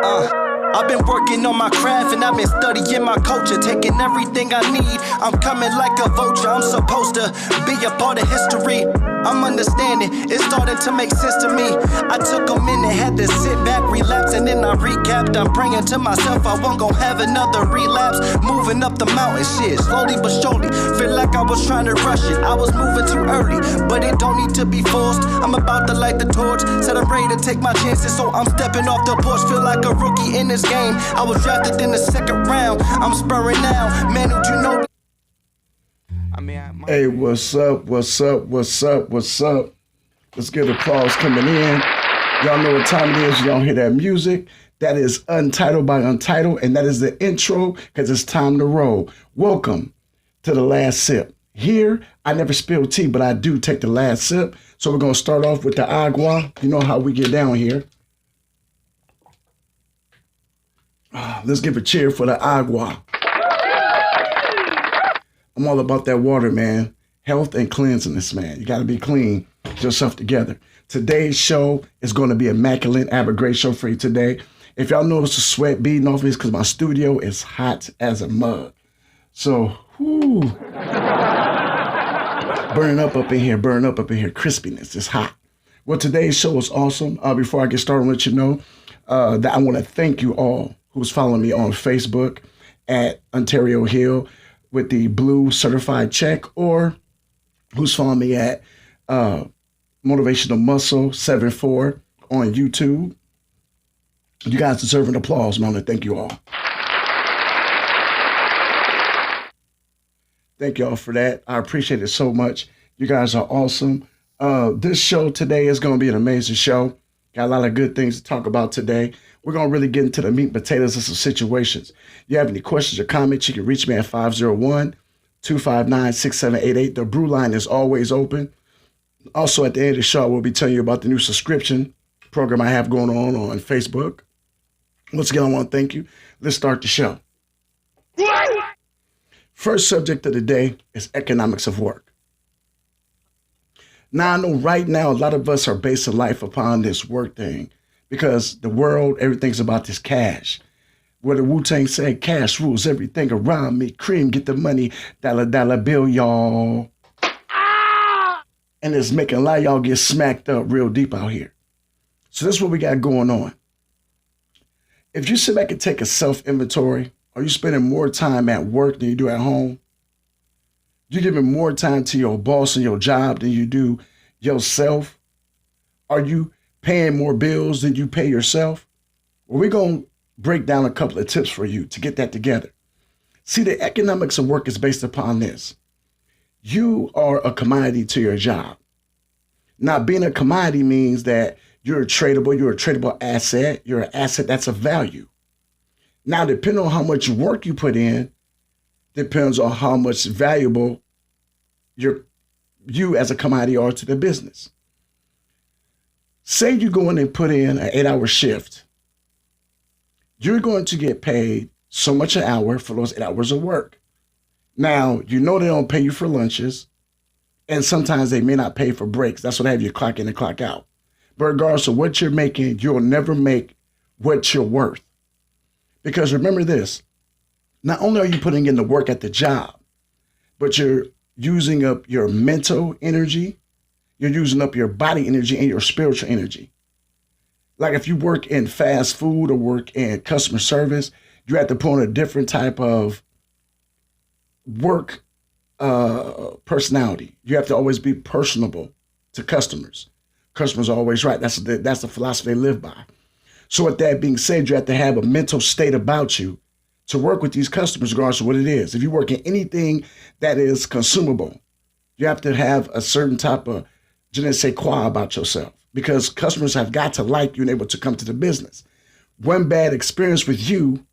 I've been working on my craft and I've been studying my culture, taking everything I need. I'm coming like a vulture, I'm supposed to be a part of history. I'm understanding, it's starting to make sense to me. I took a minute, had to sit back, relapse, and then I recapped. I'm praying to myself, I won't gon' have another relapse. Moving up the mountain, shit, slowly but surely. Feel like I was trying to rush it, I was moving too early, but it don't need to be forced. I'm about to light the torch, said I'm ready to take my chances, so I'm stepping off the porch. Feel like a rookie in this game. I was drafted in the second round, I'm spurring now. Man, don't you know? Hey, what's up? Let's get applause coming in. Y'all know what time it is. Y'all hear that music? That is Untitled by Untitled, and that is the intro because it's time to roll. Welcome to The Last Sip. Here, I never spill tea, but I do take the last sip. So we're going to start off with the agua. You know how we get down here. Let's give a cheer for the agua. I'm all about that water, man. Health and cleanliness, man. You got to be clean. Get yourself together. Today's show is going to be immaculate. I have a great show for you today. If y'all notice the sweat beading off me, it's because my studio is hot as a mug. So, burning up in here. Crispiness. It's hot. Well, today's show is awesome. Before I get started, I'll let you know that I want to thank you all who's following me on Facebook at Ontario Hill with the blue certified check, or who's following me at Motivational Muscle 74 on YouTube. You guys deserve an applause, man. Thank you all. Thank you all for that. I appreciate it so much. You guys are awesome. This show today is going to be an amazing show. Got a lot of good things to talk about today. We're going to really get into the meat and potatoes of some situations. If you have any questions or comments, you can reach me at 501-259-6788. The Brew line is always open. Also, at the end of the show, we'll be telling you about the new subscription program I have going on Facebook. Once again, I want to thank you. Let's start the show. First subject of the day is economics of work. Now, I know right now a lot of us are basing life upon this work thing because the world, everything's about this cash. What the Wu-Tang said, cash rules everything around me. Cream, get the money, dollar, dollar bill, y'all. And it's making a lot of y'all get smacked up real deep out here. So this is what we got going on. If you sit back and take a self-inventory, are you spending more time at work than you do at home? You giving more time to your boss and your job than you do yourself? Are you paying more bills than you pay yourself? Well, we're going to break down a couple of tips for you to get that together. See, the economics of work is based upon this. You are a commodity to your job. Now, being a commodity means that you're a tradable asset. You're an asset that's of value. Now, depending on how much work you put in, depends on how much valuable you as a commodity are to the business. Say you go in and put in an 8-hour shift. You're going to get paid so much an hour for those 8 hours of work. Now, you know they don't pay you for lunches, and sometimes they may not pay for breaks. That's what they have you clock in and clock out. But regardless of what you're making, you'll never make what you're worth. Because remember this, not only are you putting in the work at the job, but you're using up your mental energy, you're using up your body energy and your spiritual energy. Like if you work in fast food or work in customer service, you have to put on a different type of work personality. You have to always be personable to customers. Customers are always right. That's the philosophy they live by. So with that being said, you have to have a mental state about you to work with these customers regardless of what it is. If you work in anything that is consumable, you have to have a certain type of je ne sais quoi about yourself because customers have got to like you and able to come to the business. One bad experience with you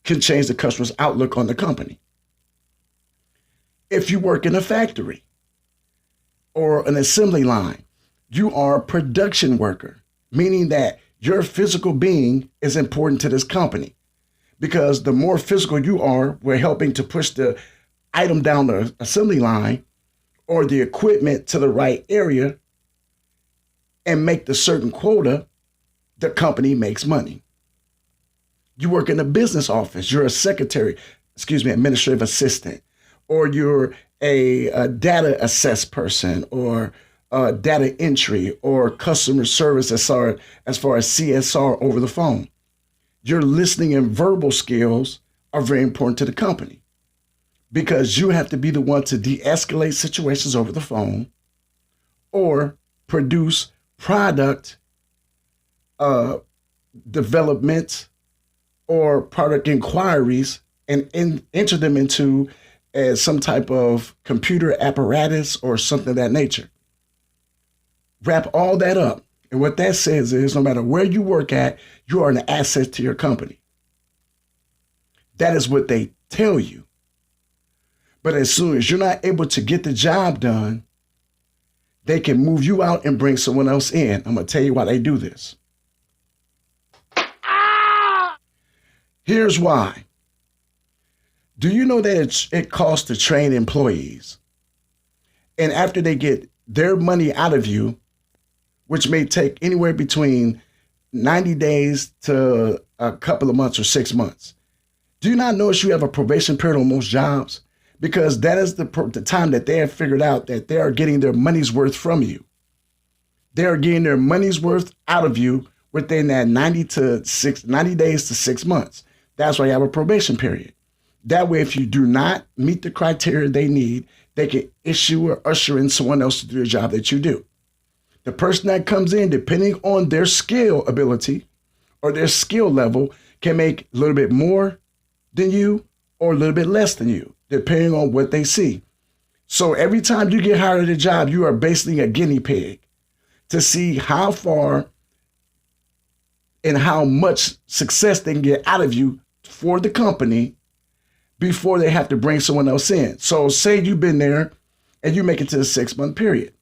can change the customer's outlook on the company. If you work in a factory or an assembly line, you are a production worker, meaning that your physical being is important to this company because the more physical you are, we're helping to push the item down the assembly line or the equipment to the right area and make the certain quota, the company makes money. You work in a business office. You're a secretary, administrative assistant, or you're a data assess person, or data entry, or customer service as far as CSR over the phone. Your listening and verbal skills are very important to the company because you have to be the one to de-escalate situations over the phone or produce product development or product inquiries and enter them into some type of computer apparatus or something of that nature. Wrap all that up. And what that says is no matter where you work at, you are an asset to your company. That is what they tell you. But as soon as you're not able to get the job done, they can move you out and bring someone else in. I'm going to tell you why they do this. Here's why. Do you know that it costs to train employees? And after they get their money out of you, which may take anywhere between 90 days to a couple of months or 6 months. Do you not notice you have a probation period on most jobs? Because that is the time that they have figured out that they are getting their money's worth from you. They are getting their money's worth out of you within that 90 days to 6 months. That's why you have a probation period. That way, if you do not meet the criteria they need, they can issue or usher in someone else to do the job that you do. The person that comes in, depending on their skill ability or their skill level, can make a little bit more than you or a little bit less than you, depending on what they see. So every time you get hired at a job, you are basically a guinea pig to see how far and how much success they can get out of you for the company before they have to bring someone else in. So say you've been there and you make it to the 6-month period,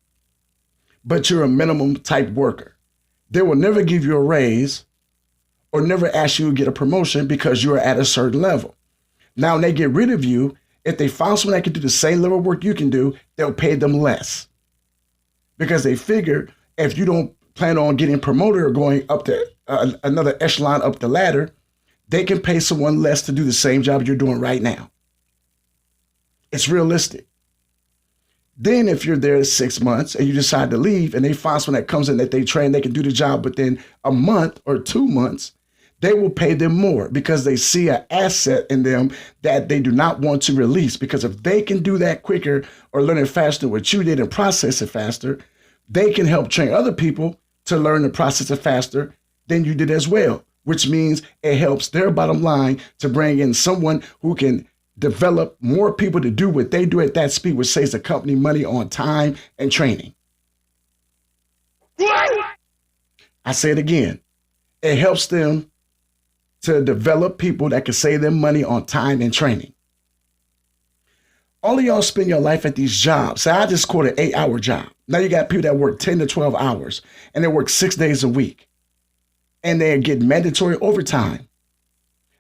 but you're a minimum type worker. They will never give you a raise or never ask you to get a promotion because you're at a certain level. Now, when they get rid of you, if they find someone that can do the same level of work you can do, they'll pay them less because they figure if you don't plan on getting promoted or going up to another echelon up the ladder, they can pay someone less to do the same job you're doing right now. It's realistic. Then if you're there 6 months and you decide to leave and they find someone that comes in that they train, they can do the job within a month or 2 months, they will pay them more because they see an asset in them that they do not want to release. Because if they can do that quicker or learn it faster than what you did and process it faster, they can help train other people to learn and process it faster than you did as well, which means it helps their bottom line to bring in someone who can develop more people to do what they do at that speed, which saves the company money on time and training. I say it again. It helps them to develop people that can save them money on time and training. All of y'all spend your life at these jobs. So I just quote an 8-hour job. Now you got people that work 10 to 12 hours and they work 6 days a week and they get mandatory overtime.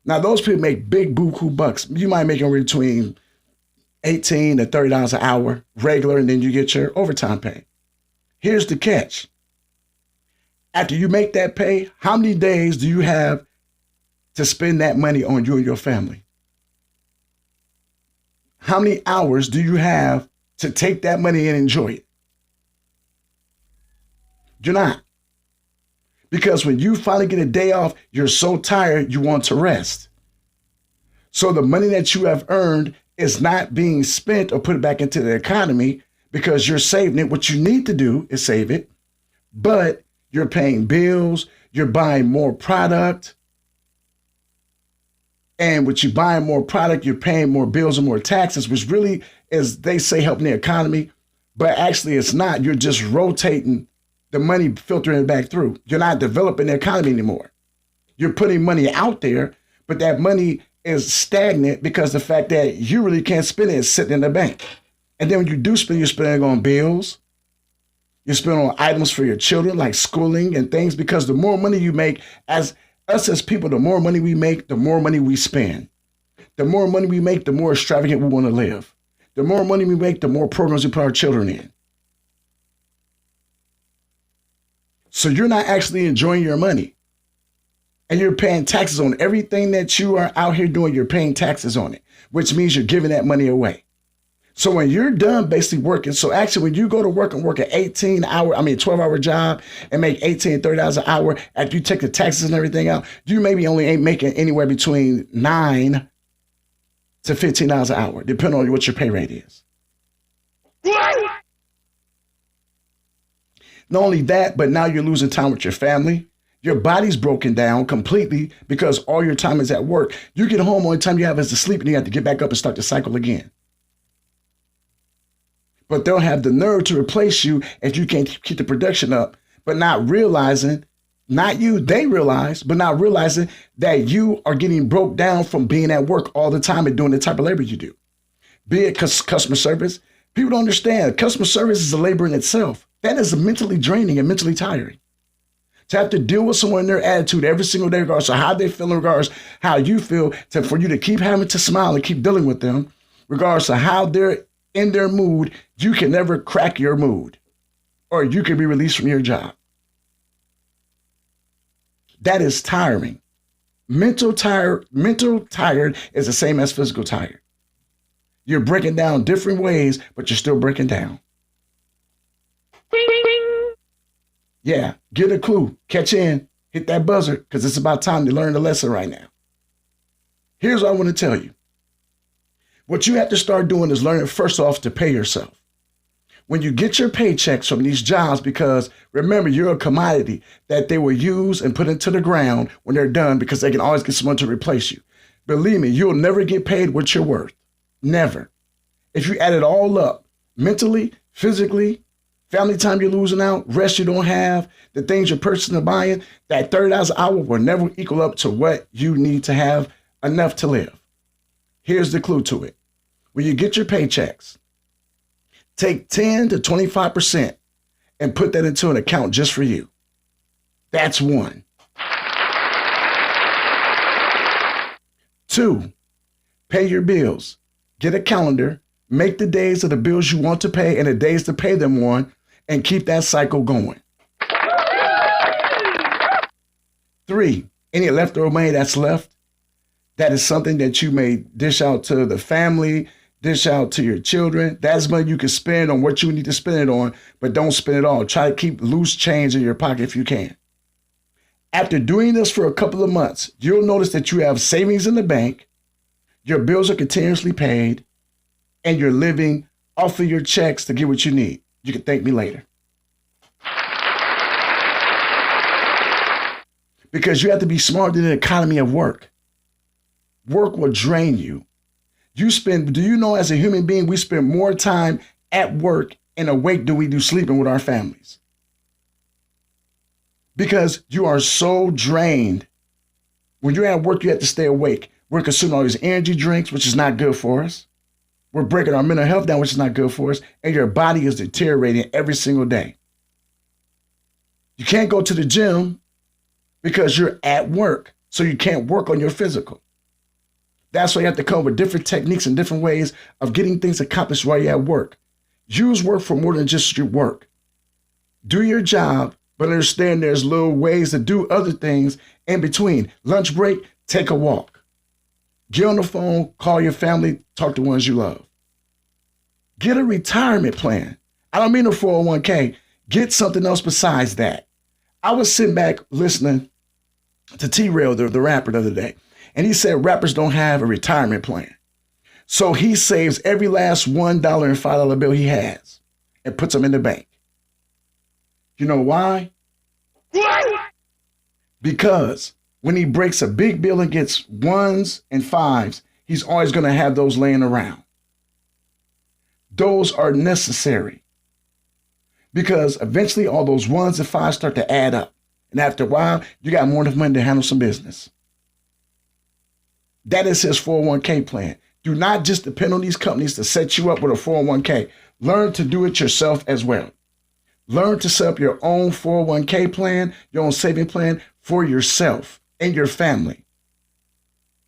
Now those people make big buku bucks. You might make them between $18 to $30 an hour regular, and then you get your overtime pay. Here's the catch. After you make that pay, how many days do you have to spend that money on you and your family? How many hours do you have to take that money and enjoy it? You're not. Because when you finally get a day off, you're so tired, you want to rest. So the money that you have earned is not being spent or put back into the economy because you're saving it. What you need to do is save it, but you're paying bills, you're buying more product. And with you buying more product, you're paying more bills and more taxes, which really is, they say, helping the economy. But actually it's not. You're just rotating the money, filtering it back through. You're not developing the economy anymore. You're putting money out there, but that money is stagnant because the fact that you really can't spend it is sitting in the bank. And then when you do spend, you're spending on bills. You're spending on items for your children like schooling and things, because the more money you make, as people, the more money we make, the more money we spend. The more money we make, the more extravagant we want to live. The more money we make, the more programs we put our children in. So you're not actually enjoying your money. And you're paying taxes on everything that you are out here doing. You're paying taxes on it, which means you're giving that money away. So when you're done basically working, so actually when you go to work and work an 12-hour job and make $18, $30 an hour, after you take the taxes and everything out, you maybe only ain't making anywhere between $9 to $15 an hour, depending on what your pay rate is. Not only that, but now you're losing time with your family. Your body's broken down completely because all your time is at work. You get home, only time you have is to sleep, and you have to get back up and start the cycle again. But they'll have the nerve to replace you if you can't keep the production up, but not realizing, not you, they realize, but not realizing that you are getting broke down from being at work all the time and doing the type of labor you do. Be it customer service. People don't understand. Customer service is a labor in itself. That is mentally draining and mentally tiring. To have to deal with someone and their attitude every single day, regardless of how they feel, regardless of how you feel, for you to keep having to smile and keep dealing with them, regardless of how they're in their mood, you can never crack your mood, or you can be released from your job. That is tiring. Mental tired is the same as physical tired. You're breaking down different ways, but you're still breaking down. Yeah, get a clue, catch in, hit that buzzer, because it's about time to learn the lesson right now. Here's what I want to tell you. What you have to start doing is learning first off to pay yourself. When you get your paychecks from these jobs, because remember, you're a commodity that they will use and put into the ground when they're done, because they can always get someone to replace you. Believe me, you'll never get paid what you're worth. Never. If you add it all up, mentally, physically, family time you're losing out, rest you don't have, the things you're purchasing and buying, that $30 an hour will never equal up to what you need to have enough to live. Here's the clue to it. When you get your paychecks, take 10 to 25% and put that into an account just for you. That's one. 2, pay your bills. Get a calendar, make the days of the bills you want to pay and the days to pay them on, and keep that cycle going. 3, any leftover money that's left, that is something that you may dish out to the family, dish out to your children. That's money you can spend on what you need to spend it on, but don't spend it all. Try to keep loose change in your pocket if you can. After doing this for a couple of months, you'll notice that you have savings in the bank, your bills are continuously paid, and you're living off of your checks to get what you need. You can thank me later. Because you have to be smart in the economy of work. Work will drain you. Do you know, as a human being, we spend more time at work and awake than we do sleeping with our families? Because you are so drained. When you're at work, you have to stay awake. We're consuming all these energy drinks, which is not good for us. We're breaking our mental health down, which is not good for us. And your body is deteriorating every single day. You can't go to the gym because you're at work. So you can't work on your physical. That's why you have to come up with different techniques and different ways of getting things accomplished while you're at work. Use work for more than just your work. Do your job, but understand there's little ways to do other things in between. Lunch break, take a walk. Get on the phone, call your family, talk to ones you love. Get a retirement plan. I don't mean a 401k. Get something else besides that. I was sitting back listening to T-Rail, the rapper, the other day, and he said rappers don't have a retirement plan. So he saves every last $1 and $5 bill he has and puts them in the bank. You know why? Because when he breaks a big bill and gets 1s and 5s, he's always going to have those laying around. Those are necessary because eventually all those 1s and 5s start to add up. And after a while, you got more than money to handle some business. That is his 401k plan. Do not just depend on these companies to set you up with a 401k. Learn to do it yourself as well. Learn to set up your own 401k plan, your own saving plan for yourself and your family.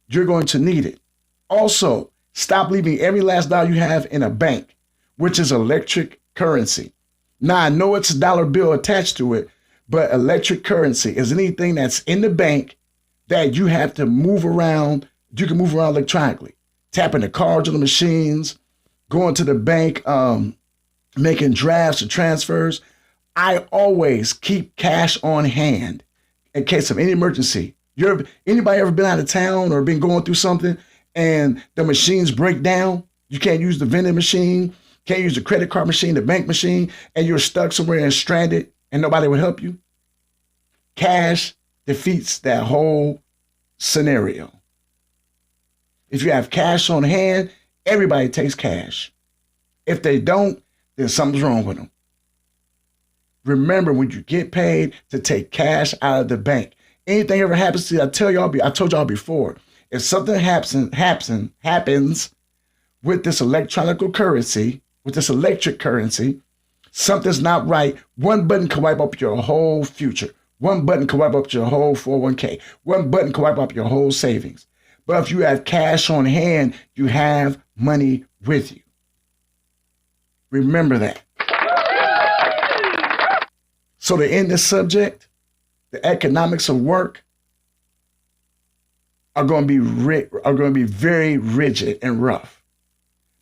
You're going to need it. Also, stop leaving every last dollar you have in a bank, which is electric currency. Now, I know it's a dollar bill attached to it, but electric currency is anything that's in the bank that you have to move around. You can move around electronically, tapping the cards on the machines, going to the bank, making drafts or transfers. I always keep cash on hand in case of any emergency. Anybody ever been out of town or been going through something and the machines break down? You can't use the vending machine, can't use the credit card machine, the bank machine, and you're stuck somewhere and stranded and nobody would help you? Cash defeats that whole scenario. If you have cash on hand, everybody takes cash. If they don't, then something's wrong with them. Remember, when you get paid, to take cash out of the bank. Anything ever happens to you, I told y'all before, if something happens with this electronic currency, something's not right. One button can wipe up your whole future. One button can wipe up your whole 401k. One button can wipe up your whole savings. But if you have cash on hand, you have money with you. Remember that. So to end this subject, the economics of work are going to be very rigid and rough.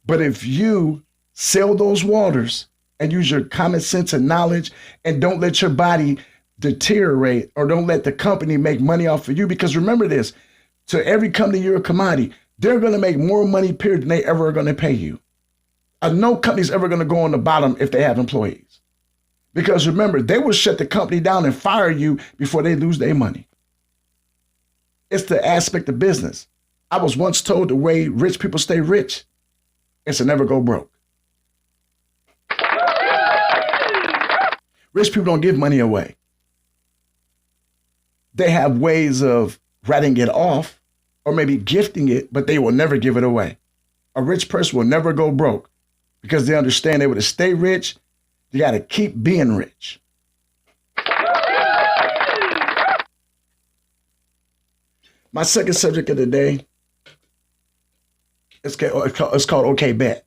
But if you sail those waters and use your common sense and knowledge and don't let your body deteriorate or don't let the company make money off of you, because remember this, to every company you're a commodity, they're going to make more money period than they ever are going to pay you. No company's ever going to go on the bottom if they have employees. Because remember, they will shut the company down and fire you before they lose their money. It's the aspect of business. I was once told the way rich people stay rich is to never go broke. Rich people don't give money away. They have ways of writing it off or maybe gifting it, but they will never give it away. A rich person will never go broke because they understand they would stay rich. You got to keep being rich. My second subject of the day is called Okay Bet.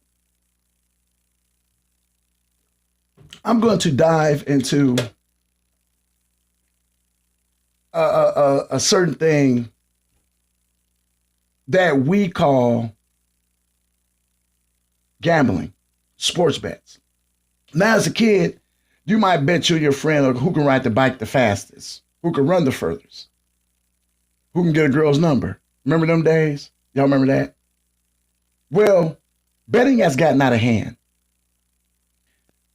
I'm going to dive into a certain thing that we call gambling, sports bets. Now, as a kid, you might bet you and your friend who can ride the bike the fastest, who can run the furthest, who can get a girl's number. Remember them days? Y'all remember that? Well, betting has gotten out of hand.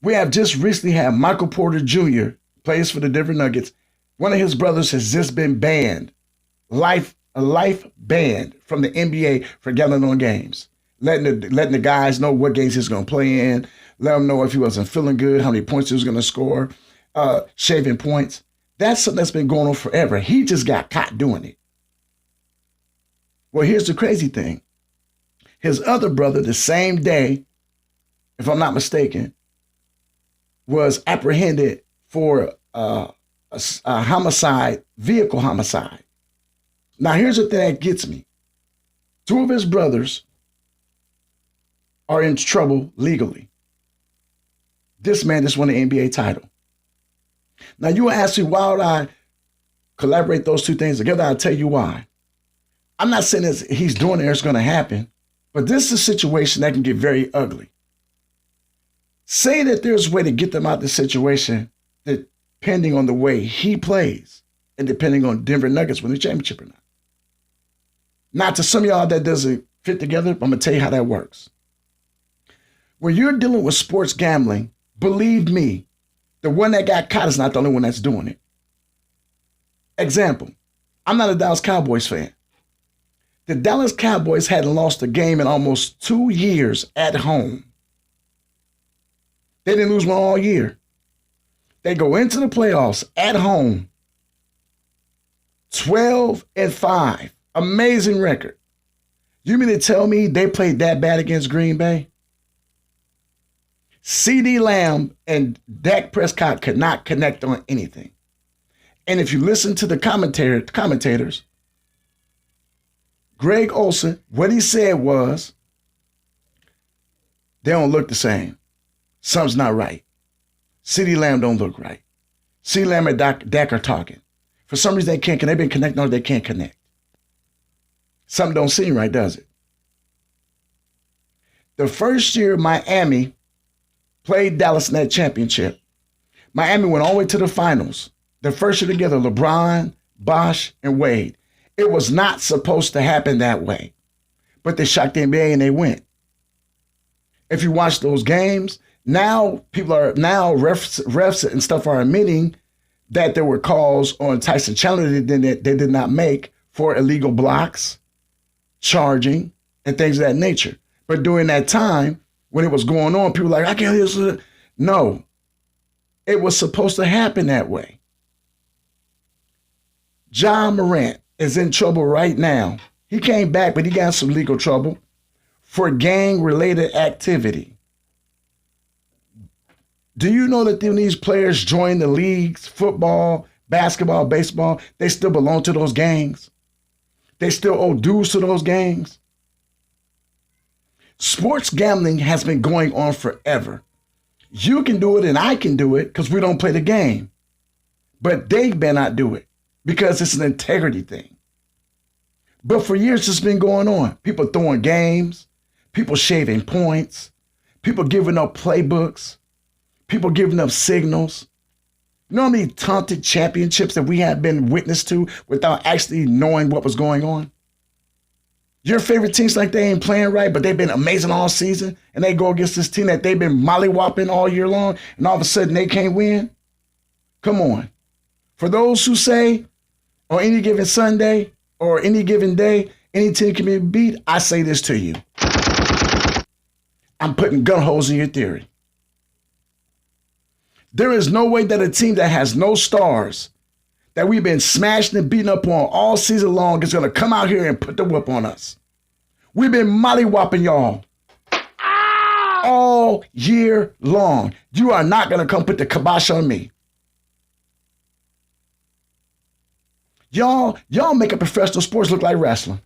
We have just recently had Michael Porter Jr., plays for the Denver Nuggets. One of his brothers has just been banned, a life banned from the NBA for gambling on games, letting the guys know what games he's going to play in, let them know if he wasn't feeling good, how many points he was going to score, shaving points. That's something that's been going on forever. He just got caught doing it. Well, here's the crazy thing. His other brother, the same day, if I'm not mistaken, was apprehended for a homicide, vehicle homicide. Now, here's the thing that gets me. Two of his brothers are in trouble legally. This man just won an NBA title. Now, you will ask me, why would I collaborate those two things together? I'll tell you why. I'm not saying that he's doing it or it's going to happen, but this is a situation that can get very ugly. Say that there's a way to get them out of the situation depending on the way he plays and depending on Denver Nuggets win the championship or not. Now, to some of y'all that doesn't fit together, I'm going to tell you how that works. When you're dealing with sports gambling, believe me, the one that got caught is not the only one that's doing it. Example, I'm not a Dallas Cowboys fan. The Dallas Cowboys hadn't lost a game in almost 2 years at home. They didn't lose one all year. They go into the playoffs at home, 12-5, amazing record. You mean to tell me they played that bad against Green Bay? CeeDee Lamb and Dak Prescott could not connect on anything. And if you listen to the commentators, Greg Olsen, what he said was, they don't look the same. Something's not right. CeeDee Lamb don't look right. CeeDee Lamb and Dak are talking. For some reason, they can't connect. They've been connecting or they can't connect. Something don't seem right, does it? The first year Miami played Dallas in that championship, Miami went all the way to the finals. The first year together, LeBron, Bosh, and Wade. It was not supposed to happen that way. But they shocked the NBA and they went. If you watch those games, now refs and stuff are admitting that there were calls on Tyson Chandler that they did not make for illegal blocks, charging, and things of that nature. But during that time, when it was going on, people were like, I can't hear this. No, it was supposed to happen that way. John Morant is in trouble right now. He came back, but he got some legal trouble for gang-related activity. Do you know that when these players join the leagues, football, basketball, baseball, they still belong to those gangs? They still owe dues to those gangs? Sports gambling has been going on forever. You can do it and I can do it because we don't play the game. But they better not do it because it's an integrity thing. But for years it's been going on. People throwing games, people shaving points, people giving up playbooks, people giving up signals. You know how many taunted championships that we have been witness to without actually knowing what was going on? Your favorite teams like they ain't playing right, but they've been amazing all season, and they go against this team that they've been mollywhopping all year long, and all of a sudden they can't win? Come on. For those who say on any given Sunday or any given day, any team can be beat, I say this to you. I'm putting gun holes in your theory. There is no way that a team that has no stars, that we've been smashing and beating up on all season long, is going to come out here and put the whip on us. We've been mollywhopping y'all all year long. You are not going to come put the kibosh on me. Y'all make a professional sports look like wrestling.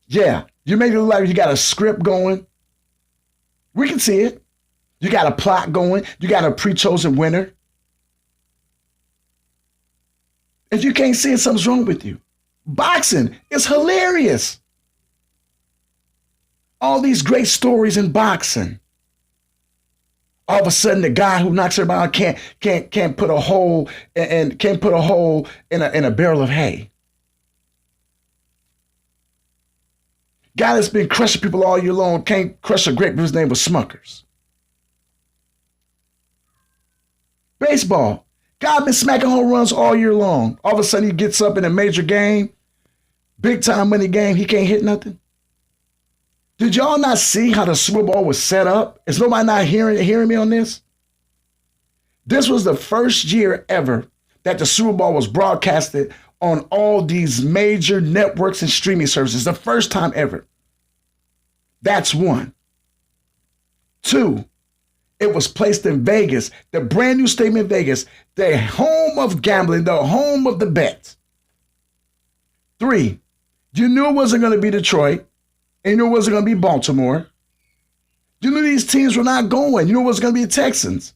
Yeah, you make it look like you got a script going. We can see it. You got a plot going. You got a pre-chosen winner. If you can't see it, something's wrong with you. Boxing is hilarious. All these great stories in boxing. All of a sudden, the guy who knocks everybody out can't put a hole and can't put a hole in a barrel of hay. Guy that's been crushing people all year long can't crush a grape. His name was Smuckers. Baseball. Guy been smacking home runs all year long. All of a sudden he gets up in a major game, big time money game, he can't hit nothing. Did y'all not see how the Super Bowl was set up? Is nobody not hearing me on this? This was the first year ever that the Super Bowl was broadcasted on all these major networks and streaming services. The first time ever. That's one. Two, it was placed in Vegas, the brand new stadium in Vegas, the home of gambling, the home of the bet. Three, you knew it wasn't going to be Detroit, and you knew it wasn't going to be Baltimore. You knew these teams were not going. You knew it was going to be the Texans.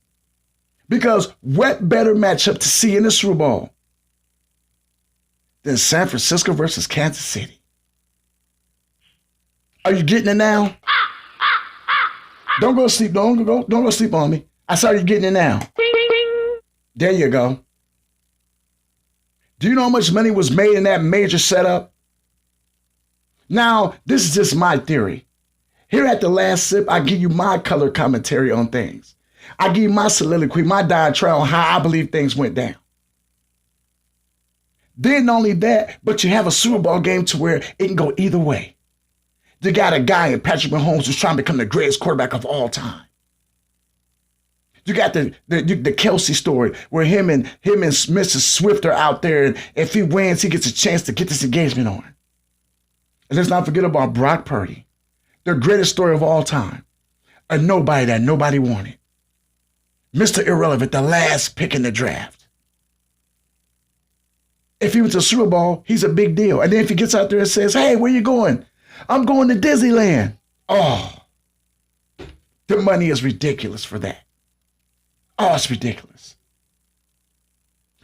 Because what better matchup to see in the Super Bowl than San Francisco versus Kansas City? Are you getting it now? Don't go to sleep. Don't go sleep on me. I saw you getting it now. There you go. Do you know how much money was made in that major setup? Now, this is just my theory. Here at The Last Sip, I give you my color commentary on things. I give you my soliloquy, my diatribe on how I believe things went down. Then not only that, but you have a Super Bowl game to where it can go either way. You got a guy in Patrick Mahomes who's trying to become the greatest quarterback of all time. You got the Kelsey story where him and Mrs. Swift are out there, and if he wins, he gets a chance to get this engagement on. And let's not forget about Brock Purdy, the greatest story of all time. A nobody that nobody wanted. Mr. Irrelevant, the last pick in the draft. If he went to the Super Bowl, he's a big deal. And then if he gets out there and says, hey, where you going? I'm going to Disneyland. Oh, the money is ridiculous for that. Oh, it's ridiculous.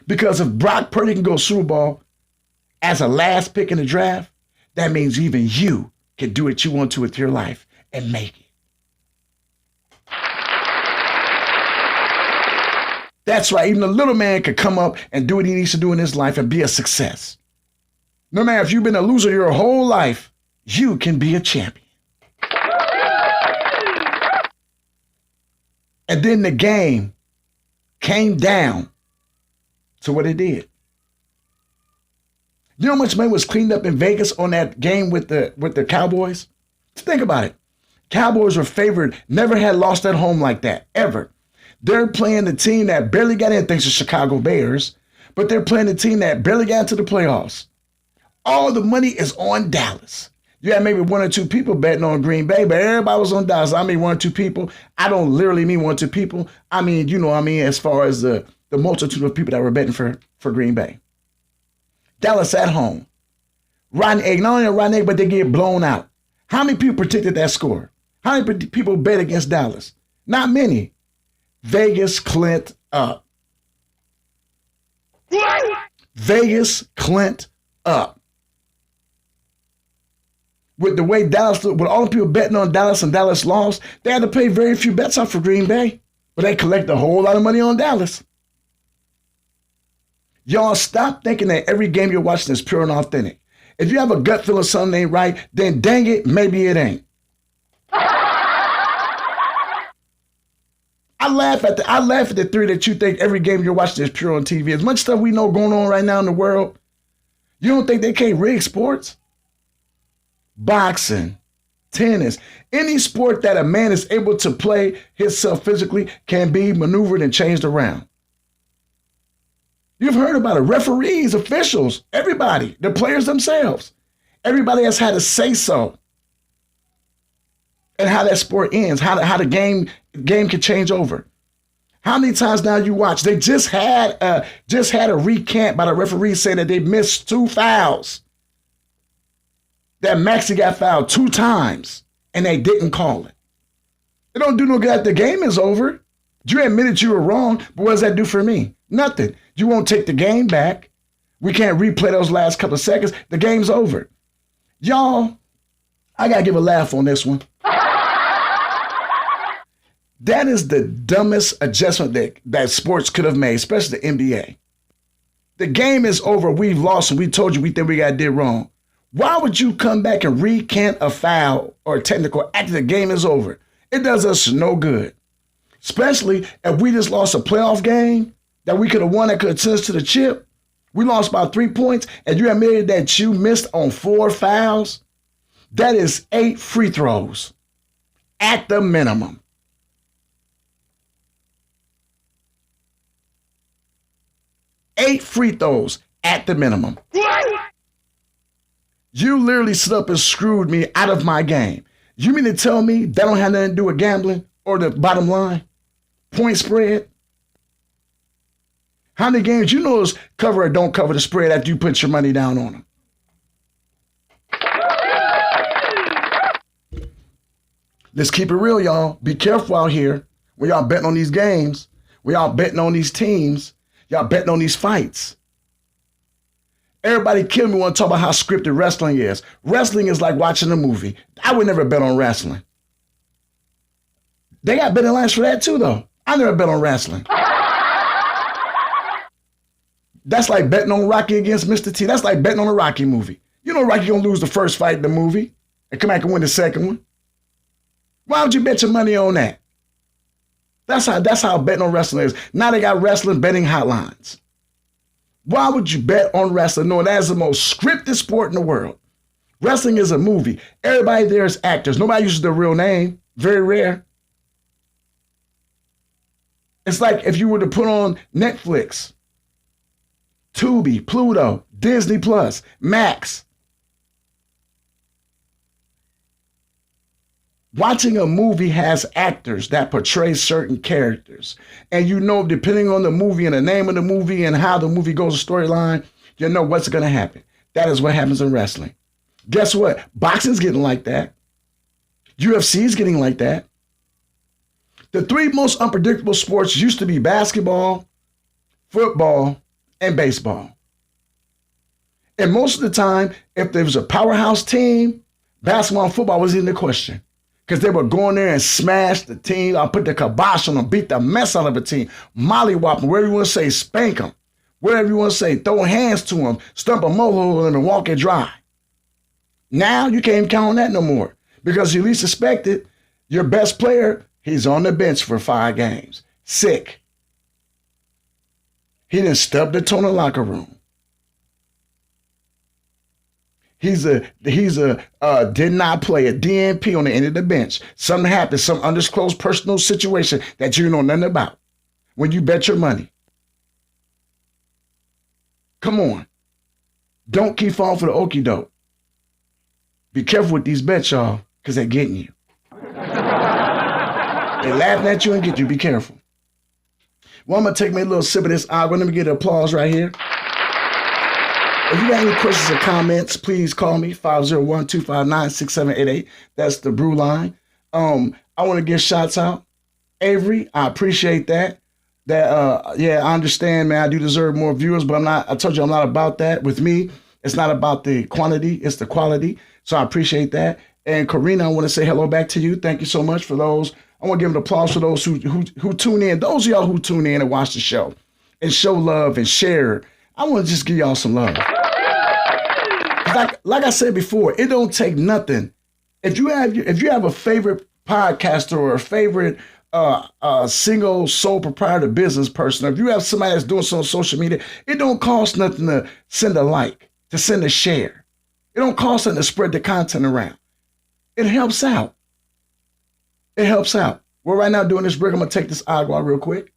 Because if Brock Purdy can go Super Bowl as a last pick in the draft, that means even you can do what you want to with your life and make it. That's right. Even a little man could come up and do what he needs to do in his life and be a success. No matter if you've been a loser your whole life, you can be a champion. And then the game came down to what it did. You know how much money was cleaned up in Vegas on that game with the Cowboys? Think about it. Cowboys were favored, never had lost at home like that, ever. They're playing the team that barely got in, thanks to Chicago Bears, but they're playing the team that barely got into the playoffs. All the money is on Dallas. You had maybe one or two people betting on Green Bay, but everybody was on Dallas. I mean one or two people. I don't literally mean one or two people. I mean, you know what I mean, as far as the multitude of people that were betting for Green Bay. Dallas at home. Rotten egg, not only a rotten egg, but they get blown out. How many people predicted that score? How many people bet against Dallas? Not many. Vegas Clint up. Vegas Clint up. With the way Dallas, with all the people betting on Dallas and Dallas lost, they had to pay very few bets off for Green Bay, but they collect a whole lot of money on Dallas. Y'all stop thinking that every game you're watching is pure and authentic. If you have a gut feeling something ain't right, then dang it, maybe it ain't. I laugh at the theory that you think every game you're watching is pure on TV. As much stuff we know going on right now in the world, you don't think they can't rig sports? Boxing, tennis, any sport that a man is able to play himself physically can be maneuvered and changed around. You've heard about it. Referees, officials, everybody, the players themselves. Everybody has had a say-so. And how that sport ends, how the game can change over. How many times now you watch? They just had a recant by the referee saying that they missed 2 fouls. That Maxey got fouled 2 times and they didn't call it. It don't do no good after the game is over. You admitted you were wrong, but what does that do for me? Nothing. You won't take the game back. We can't replay those last couple of seconds. The game's over. Y'all, I gotta give a laugh on this one. That is the dumbest adjustment that sports could have made, especially the NBA. The game is over. We've lost and we told you we think we got did wrong. Why would you come back and recant a foul or a technical after the game is over? It does us no good. Especially if we just lost a playoff game that we could have won that could have sent us to the chip. We lost by 3 points and you admitted that you missed on 4 fouls. That is 8 free throws at the minimum. Eight free throws at the minimum. You literally stood up and screwed me out of my game. You mean to tell me that don't have nothing to do with gambling or the bottom line? Point spread? How many games you know is cover or don't cover the spread after you put your money down on them? Let's keep it real, y'all. Be careful out here when y'all betting on these games, when y'all betting on these teams, y'all betting on these fights. Everybody kill me want to talk about how scripted wrestling is. Wrestling is like watching a movie. I would never bet on wrestling. They got betting lines for that too, though. I never bet on wrestling. That's like betting on Rocky against Mr. T. That's like betting on a Rocky movie. You know Rocky gonna lose the first fight in the movie and come back and win the second one. Why would you bet your money on that? That's how betting on wrestling is. Now they got wrestling betting hotlines. Why would you bet on wrestling knowing that is the most scripted sport in the world? Wrestling is a movie. Everybody there is actors. Nobody uses their real name. Very rare. It's like if you were to put on Netflix, Tubi, Pluto, Disney Plus, Max. Watching a movie has actors that portray certain characters. And you know, depending on the movie and the name of the movie and how the movie goes, a storyline, you know what's going to happen. That is what happens in wrestling. Guess what? Boxing's getting like that. UFC is getting like that. The three most unpredictable sports used to be basketball, football, and baseball. And most of the time, if there was a powerhouse team, basketball and football was in the question. Because they would go in there and smash the team, or put the kibosh on them, beat the mess out of a team, mollywop them, whatever you want to say, spank them, whatever you want to say, throw hands to them, stump a mohole on them and walk it dry. Now you can't even count on that no more. Because you least suspected, your best player, he's on the bench for 5 games. Sick. He didn't stub the toe in the locker room. He's did not play a DNP on the end of the bench. Something happened, some undisclosed personal situation that you know nothing about when you bet your money. Come on. Don't keep falling for the okie doke. Be careful with these bets, y'all, because they're getting you. They're laughing at you and get you. Be careful. Well, I'm going to take me a little sip of this agua. Let me get an applause right here. If you got any questions or comments, please call me, 501-259-6788. That's the Brew line. I want to give shouts out. Avery, I appreciate that. I understand, man, I do deserve more viewers, but I told you I'm not about that. With me, it's not about the quantity, it's the quality. So I appreciate that. And Karina, I want to say hello back to you. Thank you so much for those. I want to give an applause for those who tune in. Those of y'all who tune in and watch the show and show love and share. I want to just give y'all some love. Like I said before, it don't take nothing. If you have a favorite podcaster or a favorite single sole proprietor business person, or if you have somebody that's doing something on social media, it don't cost nothing to send a like, to send a share. It don't cost nothing to spread the content around. It helps out. It helps out. We're right now doing this break. I'm going to take this agua real quick.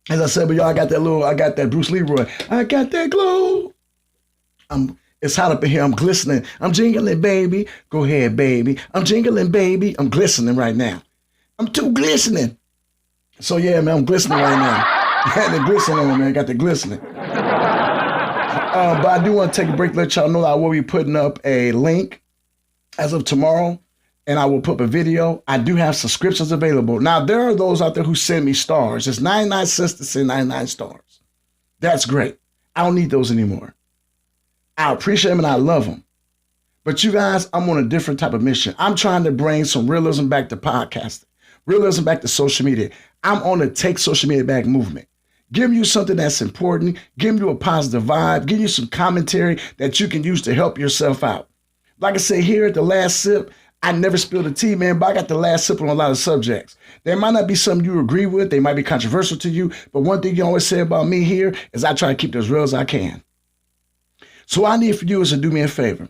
As I said, but y'all, I got that Bruce Leroy. I got that glow. It's hot up in here. I'm glistening. I'm jingling, baby. Go ahead, baby. I'm jingling, baby. I'm glistening right now. I'm too glistening. So yeah, man, I'm glistening right now. I had the glistening on, man. Got the glistening. But I do want to take a break, let y'all know that I will be putting up a link as of tomorrow, and I will put up a video. I do have subscriptions available. Now, there are those out there who send me stars. It's 99 cents to send 99 stars. That's great. I don't need those anymore. I appreciate them and I love them. But you guys, I'm on a different type of mission. I'm trying to bring some realism back to podcasting, realism back to social media. I'm on a take social media back movement. Giving you something that's important, giving you a positive vibe, giving you some commentary that you can use to help yourself out. Like I say here at the last sip, I never spill the tea, man, but I got the last sip on a lot of subjects. There might not be something you agree with. They might be controversial to you. But one thing you always say about me here is I try to keep it as real as I can. So all I need for you is to do me a favor.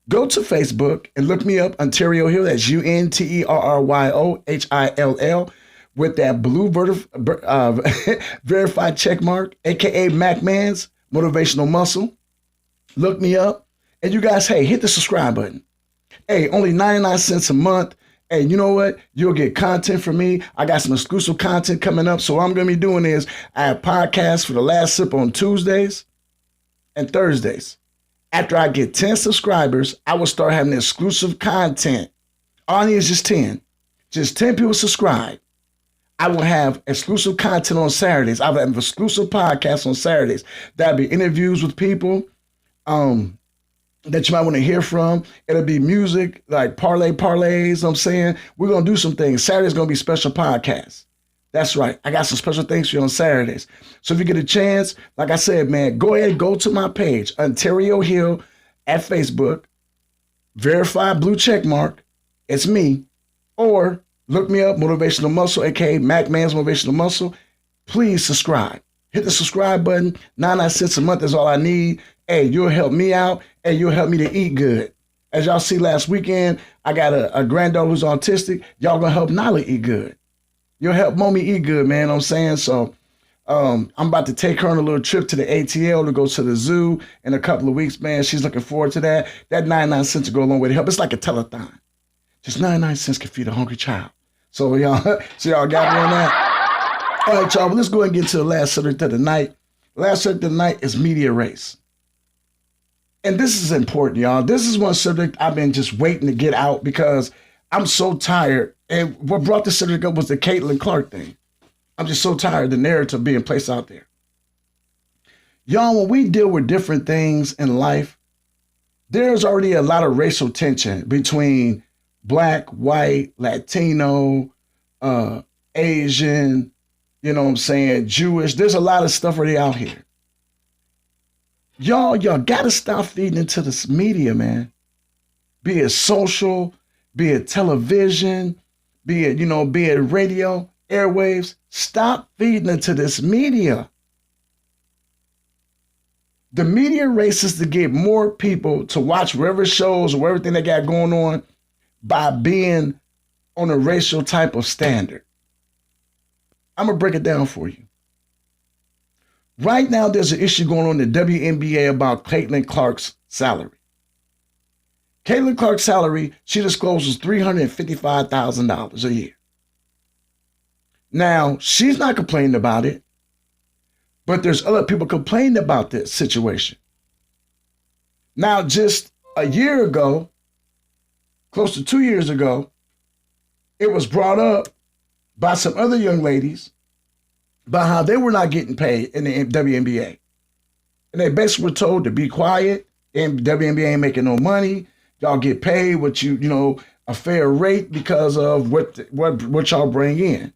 Go to Facebook and look me up, Ontario Hill. That's UNTERRYOHILL with that blue verified check mark, a.k.a. Mac Man's Motivational Muscle. Look me up. And you guys, hey, hit the subscribe button. Hey, only 99 cents a month. Hey, you know what? You'll get content from me. I got some exclusive content coming up. So what I'm going to be doing is I have podcasts for the last sip on Tuesdays and Thursdays. After I get 10 subscribers, I will start having exclusive content. All I need is just 10. Just 10 people subscribe. I will have exclusive content on Saturdays. I will have exclusive podcasts on Saturdays. That'll be interviews with people that you might want to hear from. It'll be music, like parlays, I'm saying. We're going to do some things. Saturday's going to be special podcasts. That's right. I got some special things for you on Saturdays. So if you get a chance, like I said, man, go ahead and go to my page, Ontario Hill at Facebook, verify blue check mark. It's me. Or look me up, Motivational Muscle, aka Mac Man's Motivational Muscle. Please subscribe. Hit the subscribe button. 99 cents a month is all I need. Hey, you'll help me out. Hey, you'll help me to eat good. As y'all see last weekend, I got a granddaughter who's autistic. Y'all gonna help Nala eat good. You'll help Mommy eat good, man. I'm saying so. I'm about to take her on a little trip to the ATL to go to the zoo in a couple of weeks, man. She's looking forward to that. That 99 cents will go a long way to help. It's like a telethon. Just 99 cents can feed a hungry child. So y'all got me on that. All right, y'all. Well, let's go ahead and get to the last subject of the night. The last subject of the night is media race. And this is important, y'all. This is one subject I've been just waiting to get out because I'm so tired. And what brought this subject up was the Caitlin Clark thing. I'm just so tired of the narrative being placed out there. Y'all, when we deal with different things in life, there's already a lot of racial tension between Black, white, Latino, Asian, you know what I'm saying, Jewish. There's a lot of stuff already out here. Y'all got to stop feeding into this media, man. Be it social, be it television, be it radio, airwaves. Stop feeding into this media. The media races to get more people to watch whatever shows or everything they got going on by being on a racial type of standard. I'm going to break it down for you. Right now, there's an issue going on in the WNBA about Caitlin Clark's salary. Caitlin Clark's salary, she discloses $355,000 a year. Now, she's not complaining about it, but there's other people complaining about this situation. Now, just a year ago, close to 2 years ago, it was brought up by some other young ladies about how they were not getting paid in the WNBA. And they basically were told to be quiet, and WNBA ain't making no money. Y'all get paid what a fair rate because of what y'all bring in.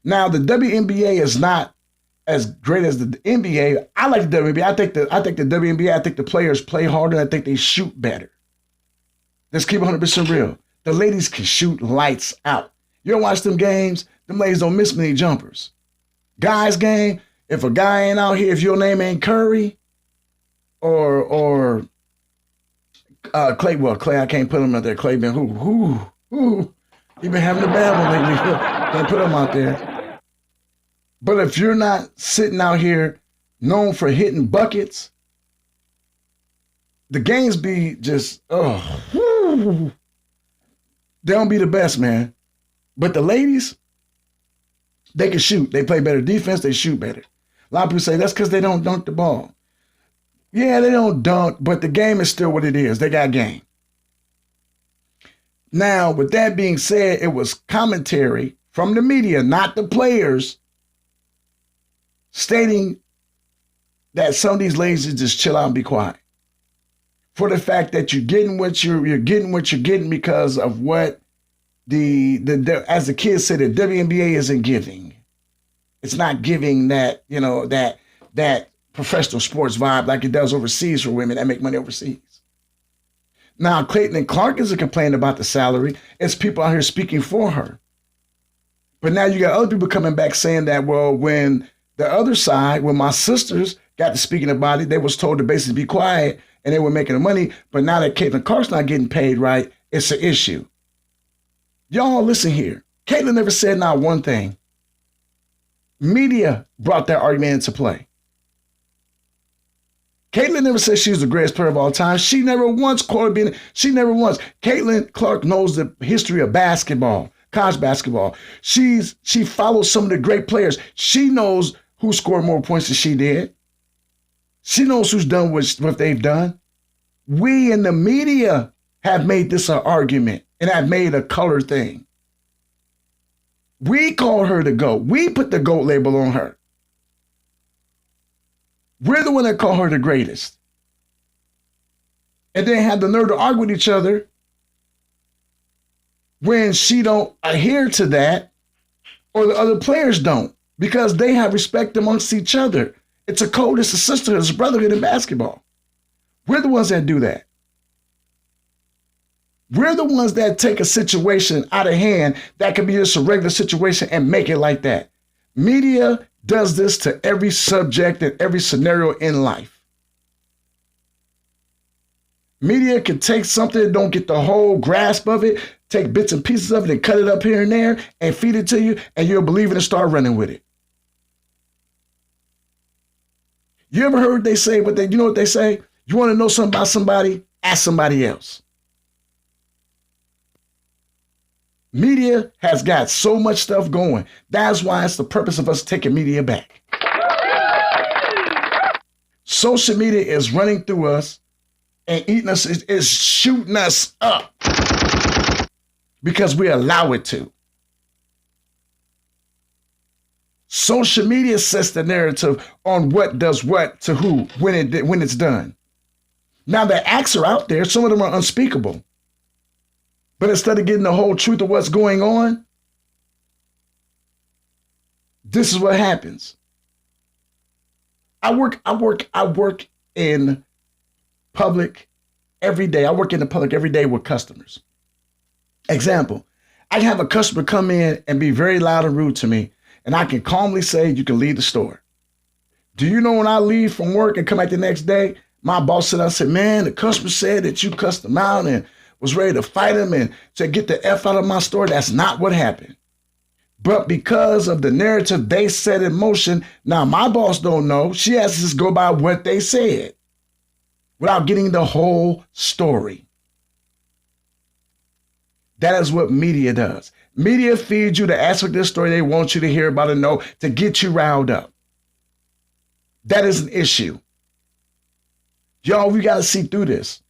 Now, the WNBA is not as great as the NBA. I like the WNBA. I think the WNBA, I think the players play harder, and I think they shoot better. Let's keep 100% real. The ladies can shoot lights out. You don't watch them games, them ladies don't miss many jumpers. Guys game, if a guy ain't out here, if your name ain't Curry or Clay, I can't put him out there. Clay been he been having a bad one lately. Can't put him out there. But if you're not sitting out here known for hitting buckets, the games be just, they don't be the best, man. But the ladies, they can shoot. They play better defense. They shoot better. A lot of people say that's because they don't dunk the ball. Yeah, they don't dunk, but the game is still what it is. They got game. Now, with that being said, it was commentary from the media, not the players, stating that some of these ladies just chill out and be quiet. For the fact that you're getting what you're getting because of what the as the kids say, the WNBA isn't giving. It's not giving that, that professional sports vibe like it does overseas for women that make money overseas. Now, Caitlin Clark isn't complaining about the salary. It's people out here speaking for her. But now you got other people coming back saying that, well, when the other side, when my sisters got to speaking about it, they was told to basically be quiet and they were making the money. But now that Caitlin Clark's not getting paid right, it's an issue. Y'all listen here. Caitlin never said not one thing. Media brought that argument into play. Caitlin never said she was the greatest player of all time. She never once called being. She never once. Caitlin Clark knows the history of basketball, college basketball. She follows some of the great players. She knows who scored more points than she did. She knows who's done what they've done. We in the media have made this an argument and have made a color thing. We call her the GOAT. We put the GOAT label on her. We're the one that call her the greatest. And then have the nerve to argue with each other when she don't adhere to that or the other players don't, because they have respect amongst each other. It's a code, it's a sisterhood, it's a brotherhood in basketball. We're the ones that do that. We're the ones that take a situation out of hand that could be just a regular situation and make it like that. Media does this to every subject and every scenario in life. Media can take something, don't get the whole grasp of it, take bits and pieces of it and cut it up here and there and feed it to you, and you'll believe it and start running with it. You ever heard they say what you know what they say? You want to know something about somebody? Ask somebody else. Media has got so much stuff going. That's why it's the purpose of us taking media back. Social media is running through us and eating us, is shooting us up. because we allow it to. Social media sets the narrative on what does what to who when it's done. Now the acts are out there. Some of them are unspeakable. But instead of getting the whole truth of what's going on, this is what happens. I work in public every day. I work in the public every day with customers. Example, I have a customer come in and be very loud and rude to me, and I can calmly say, you can leave the store. Do you know when I leave from work and come back the next day, my boss said, I said, man, the customer said that you cussed him out and was ready to fight him and said, get the F out of my store. That's not what happened. But because of the narrative they set in motion, now my boss don't know. She has to just go by what they said without getting the whole story. That is what media does. Media feeds you the aspect of the story they want you to hear about and know to get you riled up. That is an issue. Y'all, we got to see through this.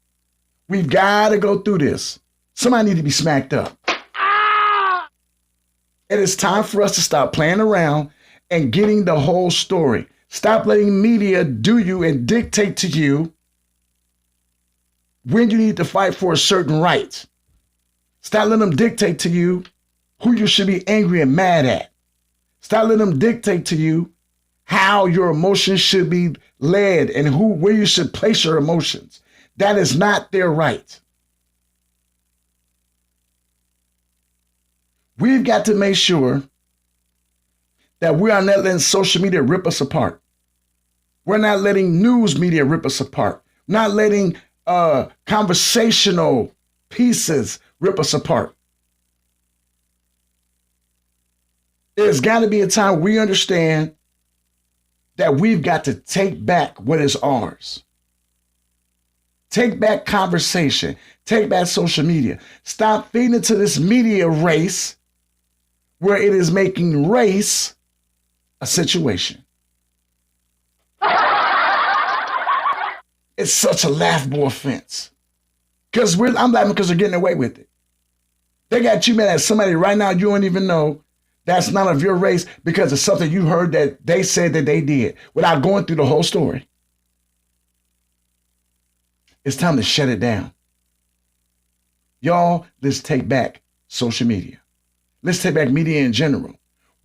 We've got to go through this. Somebody need to be smacked up. It is time for us to stop playing around and getting the whole story. Stop letting media do you and dictate to you when you need to fight for a certain right. Stop letting them dictate to you who you should be angry and mad at. Stop letting them dictate to you how your emotions should be led and where you should place your emotions. That is not their right. We've got to make sure that we are not letting social media rip us apart. We're not letting news media rip us apart. Not letting conversational pieces rip us apart. There's got to be a time we understand that we've got to take back what is ours. Take back conversation. Take back social media. Stop feeding into this media race where it is making race a situation. It's such a laughable offense. I'm laughing because they're getting away with it. They got you mad at somebody right now you don't even know that's not of your race because it's something you heard that they said that they did without going through the whole story. It's time to shut it down. Y'all, let's take back social media. Let's take back media in general.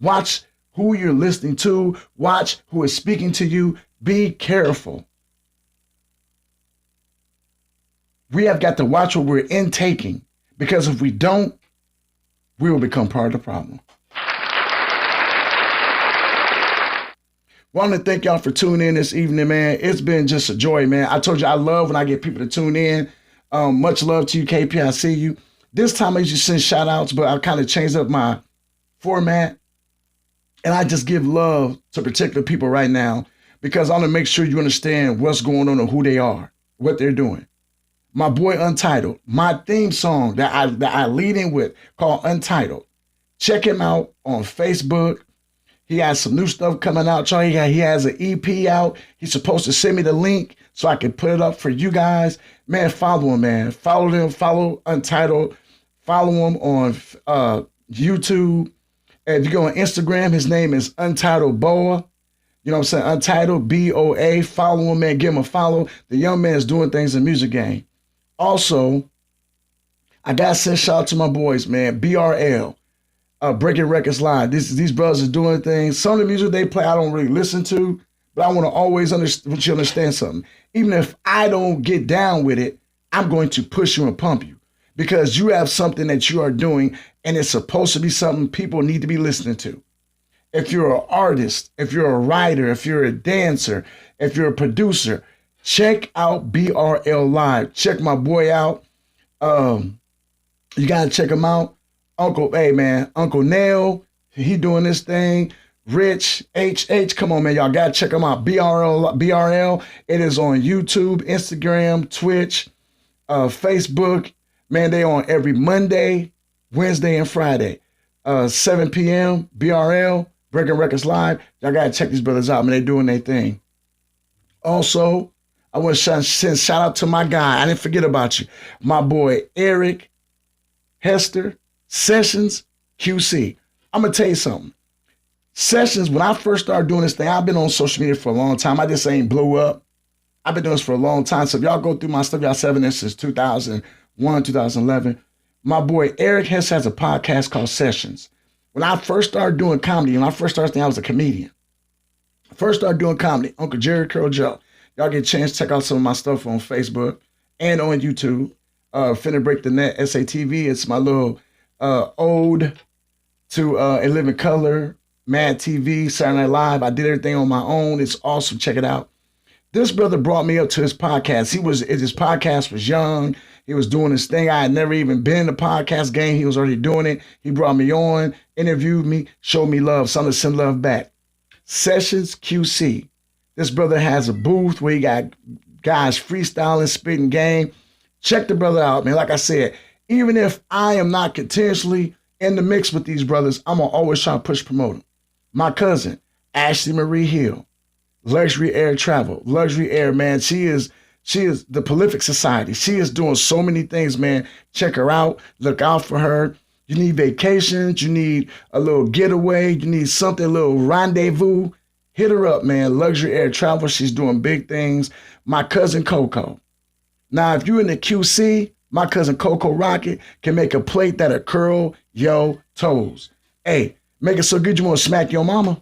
Watch who you're listening to. Watch who is speaking to you. Be careful. We have got to watch what we're intaking because if we don't, we will become part of the problem. Want to thank y'all for tuning in this evening, man. It's been just a joy, man. I told you I love when I get people to tune in. Much love to you, KP. I see you. This time I usually send shout outs, but I kind of changed up my format. And I just give love to particular people right now because I want to make sure you understand what's going on and who they are, what they're doing. My boy Untitled, my theme song that I lead in with called Untitled. Check him out on Facebook. He has some new stuff coming out, y'all. He has an EP out. He's supposed to send me the link so I can put it up for you guys. Man, follow him, man. Follow him. Follow Untitled. Follow him on YouTube. And if you go on Instagram, his name is Untitled Boa. You know what I'm saying? Untitled BOA. Follow him, man. Give him a follow. The young man is doing things in the music game. Also, I got to send shout out to my boys, man. BRL. Breaking Records Live. These brothers are doing things. Some of the music they play I don't really listen to, but I want to always want you to understand something. Even if I don't get down with it, I'm going to push you and pump you because you have something that you are doing and it's supposed to be something people need to be listening to. If you're an artist, if you're a writer, if you're a dancer, if you're a producer, check out BRL Live. Check my boy out. You got to check him out. Uncle Nail, he doing this thing. Rich, HH, come on, man. Y'all got to check him out. BRL. It is on YouTube, Instagram, Twitch, Facebook. Man, they on every Monday, Wednesday, and Friday. 7 p.m., BRL, Breaking Records Live. Y'all got to check these brothers out, man. They doing their thing. Also, I want to send shout out to my guy. I didn't forget about you. My boy, Eric Hester. Sessions QC. I'm going to tell you something. Sessions, when I first started doing this thing, I've been on social media for a long time. I just ain't blew up. I've been doing this for a long time. So if y'all go through my stuff, y'all 7 this since 2001, 2011. My boy Eric Hess has a podcast called Sessions. When I first started doing comedy, when I first started, I was a comedian. First started doing comedy, Uncle Jerry Curl Joe. Y'all get a chance to check out some of my stuff on Facebook and on YouTube. Finna Break the Net, SATV. It's my little ode to A Living Color, Mad TV, Saturday Night Live. I did everything on my own. It's awesome. Check it out. This brother brought me up to his podcast. His podcast was young. He was doing his thing. I had never even been in the podcast game. He was already doing it. He brought me on, interviewed me, showed me love. So I'm gonna send love back. Sessions QC. This brother has a booth where he got guys freestyling, spitting game. Check the brother out, man. Like I said, even if I am not continuously in the mix with these brothers, I'm gonna always try to push promote them. My cousin, Ashley Marie Hill, Luxury Air Travel. Luxury Air, man, she is the Prolific Society. She is doing so many things, man. Check her out. Look out for her. You need vacations. You need a little getaway. You need something, a little rendezvous. Hit her up, man. Luxury Air Travel. She's doing big things. My cousin Coco. Now, if you're in the QC, my cousin Coco Rocket can make a plate that'll curl your toes. Hey, make it so good you want to smack your mama.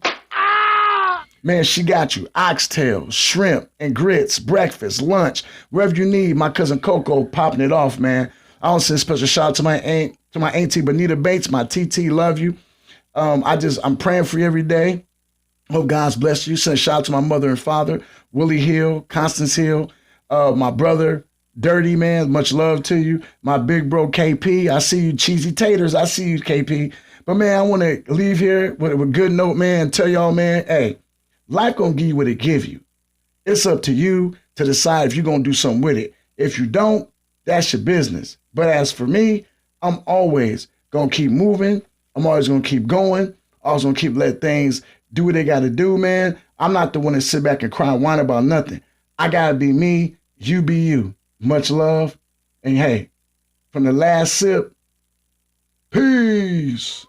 Man, she got you. Oxtail, shrimp, and grits, breakfast, lunch, wherever you need. My cousin Coco popping it off, man. I want to send a special shout out to my auntie Bonita Bates, my TT, love you. I'm praying for you every day. Hope God's blessed you. Send a shout out to my mother and father, Willie Hill, Constance Hill, my brother, Dirty, man. Much love to you. My big bro, KP. I see you, Cheesy Taters. I see you, KP. But, man, I want to leave here with a good note, man, and tell y'all, man, hey, life gonna give you what it give you. It's up to you to decide if you're gonna do something with it. If you don't, that's your business. But as for me, I'm always gonna keep moving. I'm always gonna keep going. Always gonna keep letting things do what they gotta do, man. I'm not the one that sit back and cry and whine about nothing. I gotta be me, you be you. Much love. And hey, from the last sip, peace.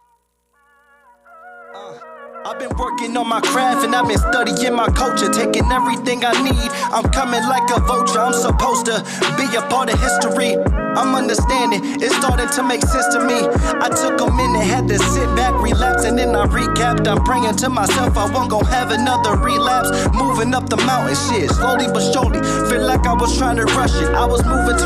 I've been working on my craft and I've been studying my culture, taking everything I need. I'm coming like a vulture, I'm supposed to be a part of history. I'm understanding, it's starting to make sense to me. I took a minute, had to sit back, relapse, and then I recapped. I'm praying to myself, I won't go have another relapse. Moving up the mountain, shit, slowly but surely. Feel like I was trying to rush it, I was moving too